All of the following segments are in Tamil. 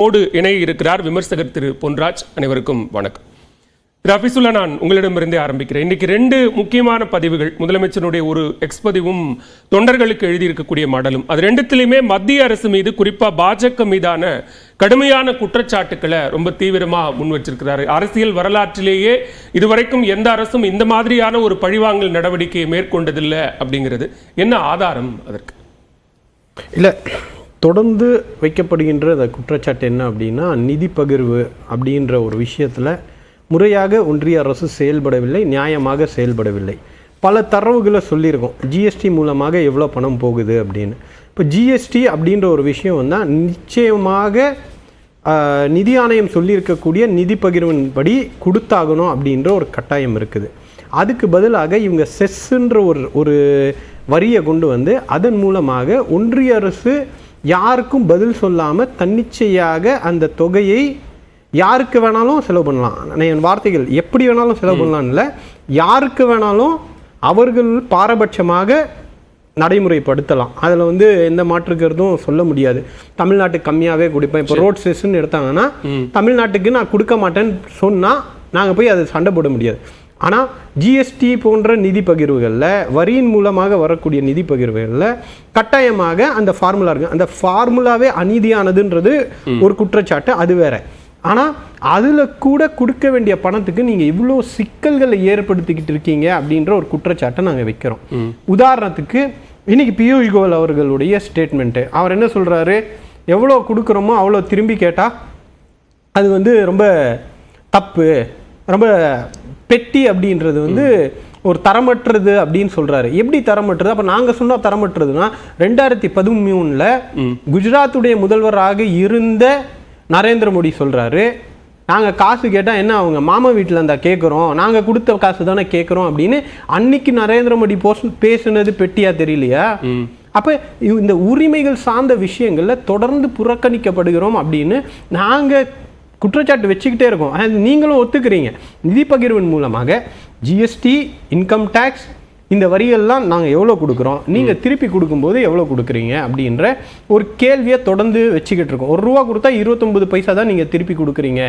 ஓடு இணைய இருக்கிறார் விமர்சகர் திரு பொன்ராஜ். அனைவருக்கும் வணக்கம். திரு அபிசுல்லா, நான் உங்களிடமிருந்தே ஆரம்பிக்கிறேன். இன்னைக்கு ரெண்டு முக்கியமான பதிவுகள், முதலமைச்சருடைய ஒரு பதிவும் தொண்டர்களுக்கு எழுதியிருக்கக்கூடிய மடலும், அது ரெண்டுத்திலுமே மத்திய அரசு மீது, குறிப்பா பாஜக மீதான கடுமையான குற்றச்சாட்டுக்களை ரொம்ப தீவிரமா முன் வச்சிருக்கிறாரு. அரசியல் வரலாற்றிலேயே இதுவரைக்கும் எந்த அரசும் இந்த மாதிரியான ஒரு பழிவாங்கல் நடவடிக்கையை மேற்கொண்டதில்லை அப்படிங்கிறது. என்ன ஆதாரம் அதற்கு? இல்லை, தொடர்ந்து வைக்கப்படுகின்ற அந்த குற்றச்சாட்டு என்ன அப்படின்னா, நிதி பகிர்வு அப்படின்ற ஒரு விஷயத்தில் முறையாக ஒன்றிய அரசு செயல்படவில்லை, நியாயமாக செயல்படவில்லை. பல தரவுகளை சொல்லியிருக்கோம், ஜிஎஸ்டி மூலமாக எவ்வளோ பணம் போகுது அப்படின்னு. இப்போ ஜிஎஸ்டி அப்படின்ற ஒரு விஷயம் வந்தால் நிச்சயமாக நிதி ஆணையம் சொல்லியிருக்கக்கூடிய நிதி பகிர்வின்படி கொடுத்தாகணும் அப்படின்ற ஒரு கட்டாயம் இருக்குது. அதுக்கு பதிலாக இவங்க செஸ்ன்ற ஒரு வரியை கொண்டு வந்து அதன் மூலமாக ஒன்றிய அரசு யாருக்கும் பதில் சொல்லாமல் தன்னிச்சையாக அந்த தொகையை யாருக்கு வேணாலும் செலவு பண்ணலாம். என் வார்த்தைகள் எப்படி வேணாலும் செலவு பண்ணலாம் இல்லை, யாருக்கு வேணாலும் அவர்கள் பாரபட்சமாக நடைமுறைப்படுத்தலாம். அதில் எந்த மாற்றுக்கிறதும் சொல்ல முடியாது. தமிழ்நாட்டுக்கு கம்மியாகவே கொடுப்பேன். இப்போ ரோட் செஸ்ன்னு எடுத்தாங்கன்னா தமிழ்நாட்டுக்கு நான் கொடுக்க மாட்டேன்னு சொன்னால் நாங்கள் போய் அதை சண்டை போட முடியாது. ஆனால் ஜிஎஸ்டி போன்ற நிதி பகிர்வுகளில், வரியின் மூலமாக வரக்கூடிய நிதி பகிர்வுகளில் கட்டாயமாக அந்த ஃபார்முலா இருக்குது. அந்த ஃபார்முலாவே அநீதியானதுன்றது ஒரு குற்றச்சாட்டு, அது வேற. ஆனால் அதில் கூட கொடுக்க வேண்டிய பணத்துக்கு நீங்கள் இவ்வளோ சிக்கல்களை ஏற்படுத்திக்கிட்டு இருக்கீங்க அப்படின்ற ஒரு குற்றச்சாட்டை நாங்கள் வைக்கிறோம். உதாரணத்துக்கு இன்னைக்கு பியூஷ் கோயல் அவர்களுடைய ஸ்டேட்மெண்ட்டு, அவர் என்ன சொல்கிறாரு, எவ்வளோ கொடுக்குறோமோ அவ்வளோ திரும்பி கேட்டால் அது ரொம்ப தப்பு, ரொம்ப பெட்டி அப்படின்றது ஒரு தரமற்றது அப்படின்னு சொல்றாரு. எப்படி தரமற்றது? அப்ப நாங்க சொன்னா தரமற்றதுன்னா 2013 குஜராத்துடைய முதல்வராக இருந்த நரேந்திர மோடி சொல்றாரு, நாங்க காசு கேட்டா என்ன அவங்க மாமா வீட்டில் இருந்தா கேட்குறோம், நாங்க கொடுத்த காசு தானே கேட்குறோம் அப்படின்னு. அன்னைக்கு நரேந்திர மோடி பேசுனது பெட்டியா தெரியலையா? அப்ப இந்த உரிமைகள் சார்ந்த விஷயங்கள்ல தொடர்ந்து புறக்கணிக்கப்படுகிறோம் அப்படின்னு நாங்க குற்றச்சாட்டு வச்சுக்கிட்டே இருக்கோம். நீங்களும் ஒத்துக்கிறீங்க. நிதி பகிர்வின் மூலமாக ஜிஎஸ்டி, இன்கம் டேக்ஸ், இந்த வரியெல்லாம் நாங்கள் எவ்வளோ கொடுக்குறோம், நீங்கள் திருப்பி கொடுக்கும்போது எவ்வளோ கொடுக்குறீங்க அப்படின்ற ஒரு கேள்வியை தொடர்ந்து வச்சுக்கிட்டு இருக்கோம். ₹1 கொடுத்தா 29 பைசா தான் நீங்கள் திருப்பி கொடுக்குறீங்க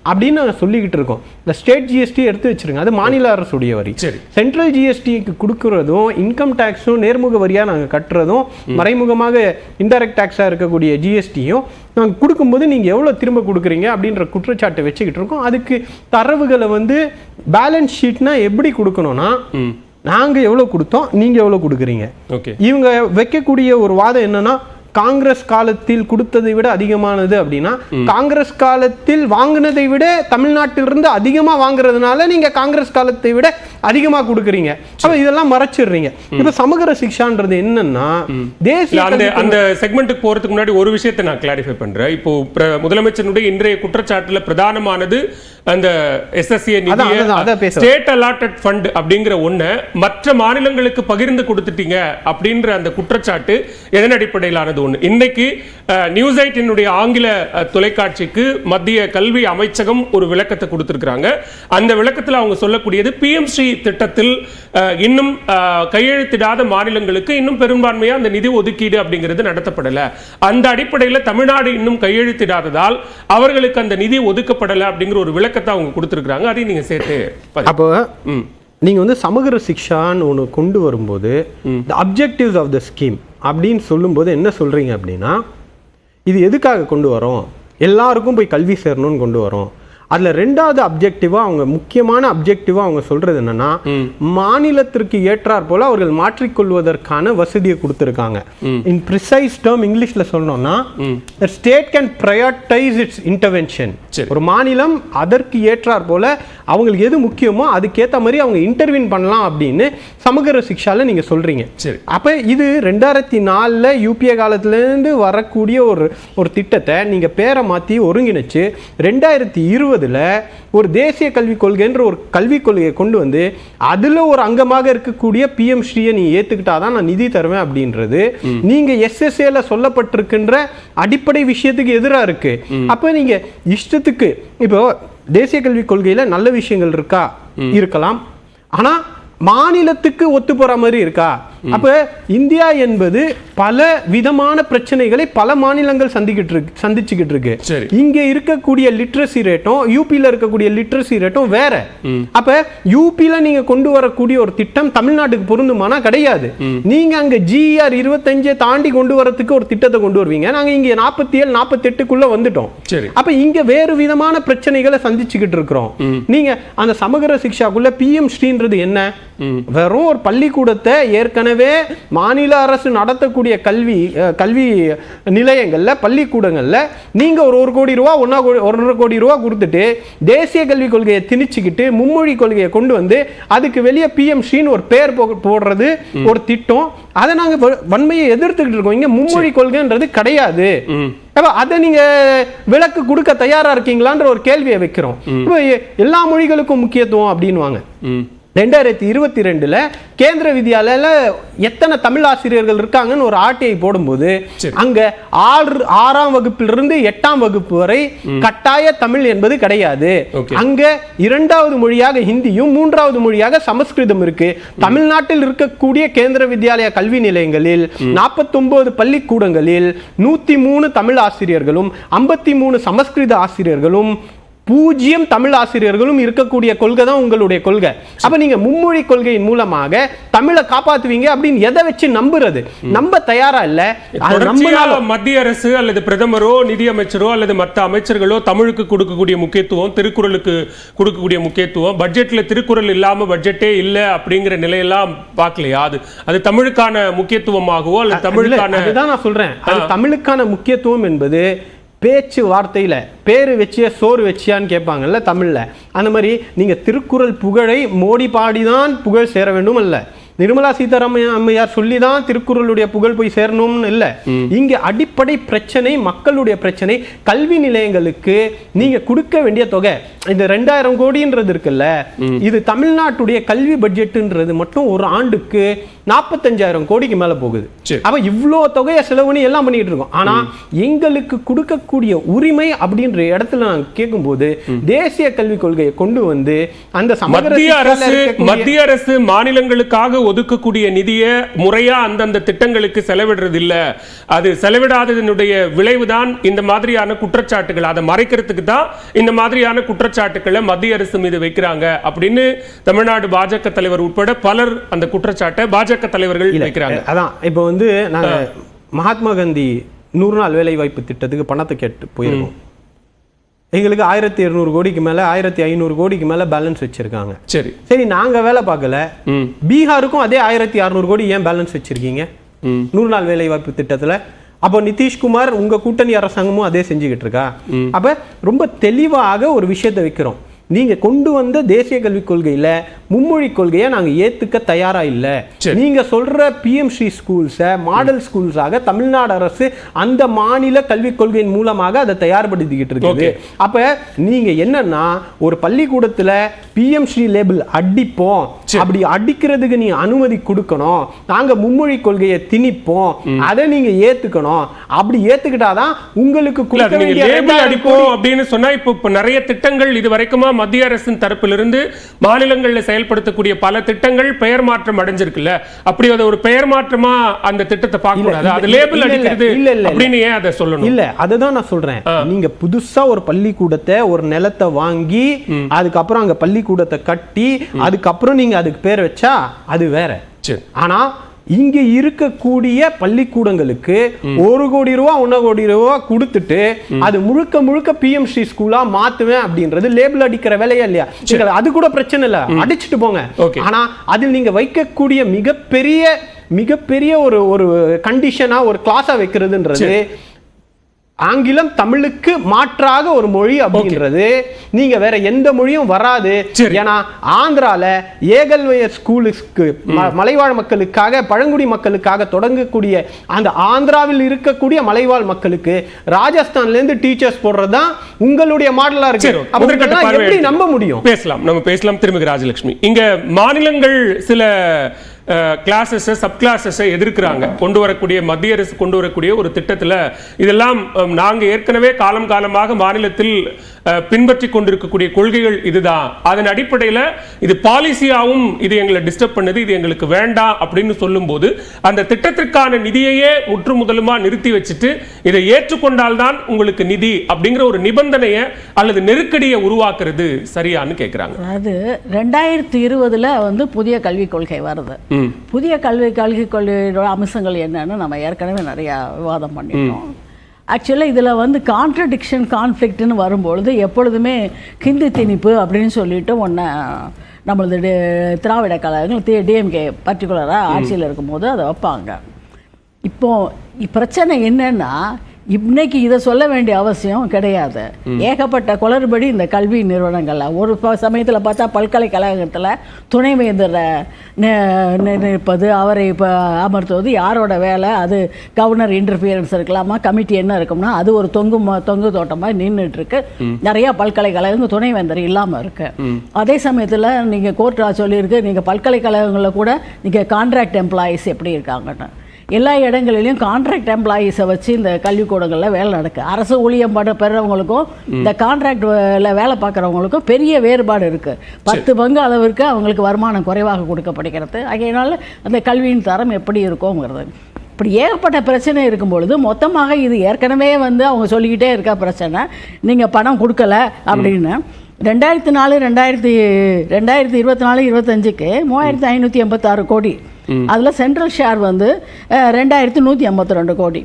அப்படின்னு நாங்கள் சொல்லிக்கிட்டு இருக்கோம். இந்த ஸ்டேட் ஜிஎஸ்டி எடுத்து வச்சிருங்க, அது மாநில அரசுடைய வரி. சென்ட்ரல் ஜிஎஸ்டிக்கு கொடுக்குறதும் இன்கம் டேக்ஸும் நேர்முக வரியாக நாங்கள் கட்டுறதும், மறைமுகமாக இன்டைரக்ட் டேக்ஸாக இருக்கக்கூடிய ஜிஎஸ்டியும் நாங்கள் கொடுக்கும்போது நீங்கள் எவ்வளோ திரும்ப கொடுக்குறீங்க அப்படின்ற குற்றச்சாட்டை வச்சுக்கிட்டு இருக்கோம். அதுக்கு தரவுகளை பேலன்ஸ் ஷீட்னா எப்படி கொடுக்கணும்னா, நாங்கள் எவ்வளோ கொடுத்தோம், நீங்கள் எவ்வளோ கொடுக்குறீங்க. இவங்க வைக்கக்கூடிய ஒரு வாதம் என்னன்னா, காங்கிரஸ் காலத்தில் கொடுத்ததை விட அதிகமானது அப்படின்னா, காங்கிரஸ் காலத்தில் வாங்கினதை விட தமிழ்நாட்டிலிருந்து அதிகமா வாங்குறதுனால நீங்க காங்கிரஸ் காலத்தை விட அதிகமா கொடுக்குறீங்க. அப்ப இதெல்லாம் மறைச்சிடுறீங்க. இப்ப சமகர சிக்ஷான்றது என்னன்னா, தேசிய அந்த செக்மெண்ட்டுக்கு போறதுக்கு முன்னாடி ஒரு விஷயத்தை நான் கிளாரிஃபை பண்றேன். இப்போ முதலமைச்சருடைய இன்றைய குற்றச்சாட்டுல பிரதானமானது அந்த எஸ்எஸ்ஏ ஸ்டேட் அலாட்டட் ஃபண்ட் அப்படிங்கிற ஒண்ணு மற்ற மாநிலங்களுக்கு பகிர்ந்து கொடுத்துட்டீங்க அப்படின்ற அந்த குற்றச்சாட்டு எதன் அடிப்படையிலானது? இன்னைக்கு நியூஸ் 8 ஆங்கில தொலைக்காட்சிக்கு மத்திய கல்வி அமைச்சகம் ஒரு விளக்கத்தை கொடுத்திருக்காங்க. அந்த விளக்கத்தில் அவங்க சொல்லக்கூடியது, பிஎம் ஸ்ரீ திட்டத்தில் இன்னும் கையெழுத்திடாத மாநிலங்களுக்கு இன்னும் பெரும்பான்மையா அந்த நிதி ஒதுக்கீடு அப்படிங்கிறது நடத்தப்படல. அந்த அடிப்படையில் தமிழ்நாடு இன்னும் கையெழுத்திடாததால் அவர்களுக்கு அந்த நிதி ஒதுக்கப்படல அப்படிங்கிற ஒரு விளக்கத்தை அவங்க கொடுத்திருக்காங்க. அதையும் நீங்க சேர்த்து அப்போ நீங்க சமகர சிக்ஷான்னு ஒன்று கொண்டு வரும்போது, the objectives of the scheme அப்படின்னு சொல்லும்போது என்ன சொல்றீங்க அப்படின்னா, இது எதுக்காக கொண்டு வரோம், எல்லாருக்கும் போய் கல்வி சேரணும்னு கொண்டு வரோம். அதுல ரெண்டாவது அப்ஜெக்டிவா, அவங்க முக்கியமான அப்ஜெக்டிவா அவங்க சொல்றது என்னன்னா, மாநிலத்திற்கு ஏற்றார் போல அவர்கள் மாற்றிக்கொள்வதற்கான வசதியை கொடுத்திருக்காங்க. இன் ப்ரிசைஸ் டேர்ம் இங்கிலீஷ்ல சொல்லணும்னா, ஸ்டேட் கேன் பிரையாரிட்டைஸ் இட்ஸ் இன்டர்வென்ஷன். ஒரு மாநிலம் அதற்கு ஏற்றார் போல அவங்களுக்கு எது முக்கியமோ அதுக்கேற்ற மாதிரி அவங்க இன்டர்வின் பண்ணலாம் அப்படின்னு சமகர சிக்ஷால நீங்க சொல்றீங்க. அப்ப இது 2004 யூபிஏ காலத்திலிருந்து வரக்கூடிய ஒரு திட்டத்தை நீங்க பேரை மாத்தி ஒருங்கிணைச்சு 2020 ஒரு தேசிய கல்விக் கொள்கைன்ற ஒரு கல்விக் கொள்கையை கொண்டு வந்து அதுல ஒரு அங்கமாக இருக்கக்கூடிய பிஎம் ஸ்ரீயை நீ ஏத்துக்கிட்டாதான் நான் நிதி தருவேன் அப்படின்றது நீங்க எஸ்எஸ்ஏல சொல்லப்பட்டிருக்கின்ற அடிப்படை விஷயத்துக்கு எதிராக இருக்கு. அப்ப நீங்க இஷ்டத்துக்கு, இப்போ தேசிய கல்விக் கொள்கையில நல்ல விஷயங்கள் இருக்கா, இருக்கலாம். ஆனா மாநிலத்துக்கு ஒத்து போற மாதிரி இருக்கா, அப்ப இந்தியா என்பது பல விதமான பிரச்சனைகளை பல மாநிலங்கள் சந்திச்சுக்கிட்டு இருக்கு. இங்க இருக்கக்கூடிய லிட்ரஸி ரேட்டும் யூபில இருக்கக்கூடிய லிட்ரஸி ரேட்டும் வேற. அப்ப யூபில நீங்க கொண்டு வரக்கூடிய ஒரு திட்டம் தமிழ்நாட்டுக்கு பொருந்துமானா கிடையாது. நீங்க அங்க GR 25 தாண்டி கொண்டு வரதுக்கு ஒரு திட்டத்தை கொண்டு வருவீங்க. நாங்க இங்க 47 48க்குள்ள வந்துட்டோம். அப்ப இங்க வேறு விதமான பிரச்சனைகளை சந்திச்சுக்கிட்டு இருக்கிறோம். நீங்க அந்த சமகர சிக்ஷாக்குள்ள PM ஸ்ரீன்றது என்ன? வெறும் ஒரு பள்ளிக்கூடத்தை ஏற்கனவே மாநில அரசு நடத்தக்கூடிய கல்வி நிலையங்கள்ல பள்ளிக்கூடங்கள்ல நீங்க ஒரு 1 கோடி ரூபா 1.5 கோடி ரூபா கொடுத்துட்டு தேசிய கல்விக் கொள்கையை திணிச்சுக்கிட்டு மும்மொழி கொள்கையை கொண்டு வந்து அதுக்கு வெளியே PM ஸ்ரீன்னு ஒரு பேர் போடுறது ஒரு திட்டம். அதை நாங்க வன்மையை எதிர்த்துக்கிட்டு இருக்கோம். இங்க மும்மொழி கொள்கைன்றது கிடையாது. அதை நீங்க விளக்கு கொடுக்க தயாரா இருக்கீங்களான்ற ஒரு கேள்வியை வைக்கிறோம். எல்லா மொழிகளுக்கும் முக்கியத்துவம் அப்படின்வாங்க. 2022 கேந்திர வித்யாலயில எத்தனை தமிழ் ஆசிரியர்கள் இருக்காங்கன்னு ஒரு RTI போடும்போது அங்க 6ஆம் வகுப்பிலிருந்து 8ஆம் வகுப்பு வரை கட்டாய தமிழ் என்பது கிடையாது. அங்க 2வது மொழியாக ஹிந்தியும் 3வது மொழியாக சமஸ்கிருதம் இருக்கு. தமிழ்நாட்டில் இருக்கக்கூடிய கேந்திர வித்யாலய கல்வி நிலையங்களில் 49 பள்ளிக்கூடங்களில் 103 தமிழ் ஆசிரியர்களும் 53 சமஸ்கிருத ஆசிரியர்களும் 0 தமிழ் ஆசிரியர்களும் இருக்கக்கூடிய கொள்கை தான் உங்களுடைய கொள்கை. அப்ப நீங்க மும்மொழி கொள்கையின் மூலமாக தமிழை காப்பாத்துவீங்க அப்படின்னு எதை வச்சு நம்புறது? நம்ப தயாரா இல்ல. மத்திய அரசு அல்லது பிரதமரோ நிதியமைச்சரோ அல்லது மற்ற அமைச்சர்களோ தமிழுக்கு கொடுக்கக்கூடிய முக்கியத்துவம், திருக்குறளுக்கு கொடுக்கக்கூடிய முக்கியத்துவம், பட்ஜெட்ல திருக்குறள் இல்லாம பட்ஜெட்டே இல்ல அப்படிங்கிற நிலையெல்லாம் பார்க்கலையா? அது தமிழுக்கான முக்கியத்துவமாகவோ அல்லது தமிழுக்கான, அதுதான் நான் சொல்றேன், அது தமிழுக்கான முக்கியத்துவம் என்பது பேச்சு வார்த்தையில பேரு வச்சிய சோறு வச்சியான்னு கேட்பாங்கல்ல தமிழ்ல. அந்த மாதிரி நீங்க திருக்குறள் புகழை மோடி பாடிதான் புகழ் சேர வேண்டும் அல்ல, நிர்மலா சீதாராமன் அம்மையார் சொல்லிதான் திருக்குறளுடைய புகழ் போய் சேரணும்னு இல்ல. இங்க அடிப்படை பிரச்சனை மக்களுடைய பிரச்சனை. கல்வி நிலையங்களுக்கு நீங்க கொடுக்க வேண்டிய தொகை இந்த 2000 கோடின்றது இருக்குல்ல, இது தமிழ்நாட்டுடைய கல்வி பட்ஜெட்ன்றது மட்டும் ஒரு ஆண்டுக்கு 45,000 கோடிக்கு மேல போகுது. அப்ப இவ்வளோ தொகையை செலவு பண்ணி எல்லாம் பண்ணிட்டு இருக்கோம். ஆனா எங்களுக்கு கொடுக்கக்கூடிய உரிமை அப்படின்ற இடத்துல நாங்க கேட்கும்போது தேசிய கல்விக் கொள்கையை கொண்டு வந்து அந்த மத்திய அரசு மாநிலங்களுக்காக ஒதுக்கக்கூடிய நிதியை முறையா அந்தந்த திட்டங்களுக்கு செலவிடுறது இல்ல. அது செலவிடாததனுடைய விளைவுதான் இந்த மாதிரியான குற்றச்சாட்டுகள். அதை மறைக்கிறதுக்கு தான் இந்த மாதிரியான குற்றச்சாட்டுகளை மத்திய அரசு மீது வைக்கிறாங்க அப்படின்னு தமிழ்நாடு பாஜக தலைவர் உட்பட பலர் அந்த குற்றச்சாட்டை பாஜக தலைவர்கள் வைக்கிறாங்க. அதான் இப்போ வந்து நாங்க மகாத்மா காந்தி 100 நாள் வேலை வாய்ப்பு திட்டத்துக்கு பணத்தை கேட்டு போயிருக்கோம். எங்களுக்கு 1200 கோடிக்கு மேல 1500 கோடிக்கு மேல பேலன்ஸ் வச்சிருக்காங்க. சரி நாங்க வேலை பார்க்கல, பீகாருக்கும் அதே 1600 கோடி ஏன் பேலன்ஸ் வச்சிருக்கீங்க 100 நாள் வேலை வாய்ப்பு திட்டத்துல? அப்போ நிதிஷ்குமார் உங்க கூட்டணி அரசாங்கமும் அதே செஞ்சுக்கிட்டு இருக்கா? அப்ப ரொம்ப தெளிவாக ஒரு விஷயத்தை வைக்கிறோம். நீங்க கொண்டு வந்த தேசிய கல்விக் கொள்கையில மும்மொழி கொள்கையை நாங்க ஏத்துக்க தயாரா இல்ல. நீங்க சொல்ற PM ஸ்ரீ ஸ்கூல்ஸை மாடல் ஸ்கூல்ஸாக தமிழ்நாடு அரசு அந்த மாநில கல்விக் கொள்கையின் மூலமாக அதை தயார்படுத்திக்கிட்டு இருக்குது. அப்ப நீங்க என்னன்னா ஒரு பள்ளிக்கூடத்துல PM ஸ்ரீ லேபிள் அடிப்போம், அப்படி அடிக்கிறதுக்கு நீங்க அனுமதி கொடுக்கணும், நாங்க மும்மொழி கொள்கையை திணிப்போம், அதை நீங்க ஏத்துக்கணும். அப்படி ஏத்துக்கிட்டாதான் உங்களுக்கு அப்படின்னு சொன்னா இப்போ நிறைய திட்டங்கள் இது வரைக்கும் மத்திய அரசின் தரப்பிலிருந்து மாநிலங்களில் செயல்படுத்தக்கூடிய பல திட்டங்கள் பெயர் மாற்றம் அடைஞ்சிருக்குல்ல, அப்படி அதை ஒரு பெயர் மாற்றமா அந்த திட்டத்தை பார்க்க கூடாது, அது லேபிள் அடிக்கிறது அப்படின்னு ஏன் அதை சொல்லணும்? இல்ல அதுதான் நான் சொல்றேன். நீங்க புதுசா ஒரு பள்ளிக்கூடத்தை ஒரு நிலத்தை வாங்கி அதுக்கப்புறம் அங்க பள்ளிக்கூடத்தை கட்டி அதுக்கப்புறம் நீங்க அதுக்கு பேர் வச்சா அது வேற. ஆனா இங்க இருக்கக்கூடிய பள்ளிக்கூடங்களுக்கு 1 கோடி ரூபா 1 கோடி ரூபா கொடுத்துட்டு அது முழுக்க முழுக்க PM ஸ்ரீ ஸ்கூலா மாத்துவேன் அப்படின்றது லேபிள் அடிக்கிற வேலையா இல்லையா? அது கூட பிரச்சனை இல்ல, அடிச்சுட்டு போங்க. ஆனா அதில் நீங்க வைக்கக்கூடிய மிகப்பெரிய ஒரு கண்டிஷனா ஒரு கிளாஸா வைக்கிறதுன்றது ஆங்கிலம் தமிழுக்கு மாற்றாக ஒரு மொழி அப்படின்றது நீங்க வேற எந்த மொழியும் வராது. ஏன்னா ஆந்திரால ஏகல்வய ஸ்கூலுக்கு மலைவாழ் மக்களுக்காக பழங்குடி மக்களுக்காக தொடங்கக்கூடிய அந்த ஆந்திராவில் இருக்கக்கூடிய மலைவாழ் மக்களுக்கு ராஜஸ்தான்ல இருந்து டீச்சர்ஸ் போடுறதுதான் உங்களுடைய மாடலா இருக்கு. எப்படி நம்ப முடியும்? பேசலாம் திருமிகு ராஜலட்சுமி. இங்க மாநிலங்கள் சில கிளாஸஸை சப் கிளாஸஸை எதிர்க்கிறாங்க. கொண்டு வரக்கூடிய மத்திய அரசு கொண்டு வரக்கூடிய ஒரு திட்டத்தில் இதெல்லாம் நாங்கள் ஏற்கனவே காலம் காலமாக மாநிலத்தில் பின்பற்றி கொண்டிருக்கக்கூடிய கொள்கைகள் இதுதான். அதன் அடிப்படையில் இது பாலிசியாகவும் இது எங்களை டிஸ்டர்ப் பண்ணுது, இது எங்களுக்கு வேண்டாம் அப்படின்னு சொல்லும்போது அந்த திட்டத்திற்கான நிதியையே முற்று முதலுமா நிறுத்தி வச்சுட்டு இதை ஏற்றுக்கொண்டால்தான் உங்களுக்கு நிதி அப்படிங்கிற ஒரு நிபந்தனையை அல்லது நெருக்கடியை உருவாக்குறது சரியான்னு கேட்குறாங்க. அது 2020 வந்து புதிய கல்விக் கொள்கை வருது. புதிய கல்விக் கொள்கையோட அம்சங்கள் என்னன்னு நம்ம ஏற்கனவே நிறைய விவாதம் பண்ணிட்டோம். ஆக்சுவலாக இதில் வந்து கான்ட்ரடிக்ஷன் கான்ஃப்ளிக்ட்னு வரும்பொழுது எப்பொழுதுமே கிந்தி திணிப்பு அப்படின்னு சொல்லிட்டு ஒன்று நம்மளது திராவிட கழகங்கள் டிஎம்கே பர்டிகுலராக ஆட்சியில் இருக்கும்போது அதை வைப்பாங்க. இப்போது பிரச்சனை என்னன்னா இன்னைக்கு இதை சொல்ல வேண்டிய அவசியம் கிடையாது. ஏகப்பட்ட குளறுபடி இந்த கல்வி நிறுவனங்கள்ல ஒரு சமயத்தில் பார்த்தா பல்கலைக்கழகத்தில் துணைவேந்தரை நிற்பது, அவரை இப்போ அமர்த்துவது யாரோட வேலை, அது கவர்னர் இன்டர்ஃபியரன்ஸ் இருக்கலாமா, கமிட்டி என்ன இருக்கும்னா அது ஒரு தொங்கு தோட்டமாக நின்றுட்டு இருக்கு. நிறையா பல்கலைக்கழகங்கள் துணைவேந்தர் இல்லாமல் இருக்கு. அதே சமயத்தில் நீங்கள் கோர்ட்டாக சொல்லியிருக்கு, நீங்கள் பல்கலைக்கழகங்களில் கூட நீங்கள் கான்ட்ராக்ட் எம்ப்ளாயீஸ் எப்படி இருக்காங்கன்னு. எல்லா இடங்களிலையும் கான்ட்ராக்ட் எம்ப்ளாயீஸை வச்சு இந்த கல்விக்கூடங்களில் வேலை நடக்குது. அரசு ஊழியம் பெறவங்களுக்கும் இந்த கான்ட்ராக்டில் வேலை பார்க்குறவங்களுக்கும் பெரிய வேறுபாடு இருக்குது. 10 பங்கு அளவிற்கு அவங்களுக்கு வருமானம் குறைவாக கொடுக்கப்படுகிறது. அதனால் அந்த கல்வியின் தரம் எப்படி இருக்குங்கிறது. இப்படி ஏகப்பட்ட பிரச்சனை இருக்கும் பொழுது மொத்தமாக இது ஏற்கனவே வந்து அவங்க சொல்லிக்கிட்டே இருக்க பிரச்சனை, நீங்கள் பணம் கொடுக்கல அப்படின்னு 2024-2025க்கு 3586 கோடி. அதில் சென்ட்ரல் ஷேர் வந்து 2152 கோடி.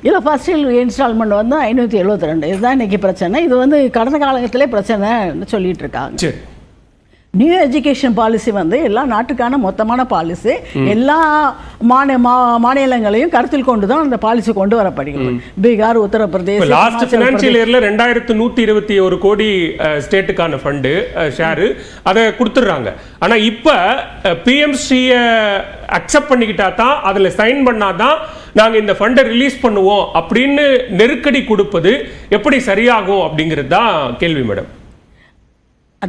இதில் ஃபர்ஸ்ட் இன்ஸ்டால்மெண்ட் வந்து 572. இதுதான் இன்னைக்கு பிரச்சனை. இது வந்து கடந்த காலத்திலே பிரச்சனைன்னு சொல்லிட்டு இருக்காங்க. நியூ எஜுகேஷன் பாலிசி வந்து எல்லா நாட்டுக்கான மொத்தமான பாலிசி. எல்லா மாநிலங்களையும் கருத்தில் கொண்டு தான் அந்த பாலிசி கொண்டு வரப்படுகிறது. பீகார், உத்தரப்பிரதேச லாஸ்ட் ஃபினான்ஷியல் இயர்ல 2121 கோடி ஸ்டேட்டுக்கான ஃபண்டு ஷேர் அதை கொடுத்துறாங்க. ஆனா இப்ப பிஎம்சி அக்செப்ட் பண்ணிக்கிட்டா தான், அதுல சைன் பண்ணாதான் நாங்க இந்த ஃபண்டை ரிலீஸ் பண்ணுவோம் அப்படின்னு நெருக்கடி கொடுப்பது எப்படி சரியாகும் அப்படிங்கிறது தான் கேள்வி மேடம்.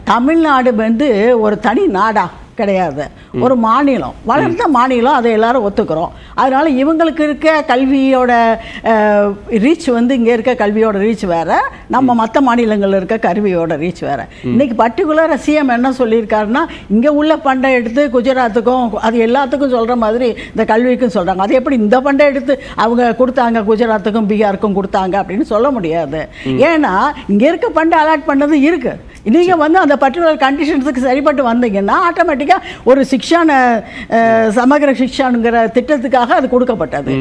தமிழ்நாடு வந்து ஒரு தனி நாடா கிடையாது, ஒரு மாநிலம், வளர்ந்த மாநிலம், அதை எல்லாரும் ஒத்துக்கிறோம். அதனால இவங்களுக்கு இருக்க கல்வியோட ரீச் வந்து இங்கே இருக்க கல்வியோட ரீச் வேற, நம்ம மற்ற மாநிலங்களில் இருக்க கல்வியோட ரீச் வேற. இன்னைக்கு பர்டிகுலராக சிஎம் என்ன சொல்லியிருக்காருன்னா, இங்கே உள்ள ஃபண்டை எடுத்து குஜராத்துக்கும் அது எல்லாத்துக்கும் சொல்கிற மாதிரி இந்த கல்விக்கும் சொல்கிறாங்க. அது எப்படி இந்த ஃபண்டை எடுத்து அவங்க கொடுத்தாங்க குஜராத்துக்கும் பீகாருக்கும் கொடுத்தாங்க அப்படின்னு சொல்ல முடியாது. ஏன்னா இங்கே இருக்க ஃபண்டை அலாட் பண்ணது இருக்குது. நீங்கள் வந்து அந்த பர்டிகுலர் கண்டிஷன்ஸுக்கு சரிப்பட்டு வந்தீங்கன்னா ஆட்டோமேட்டிக்காக ஒரு சிக்ஷான சமகர சிக்ஷானுங்கிற திட்டத்துக்காக அது கொடுக்கப்பட்டது.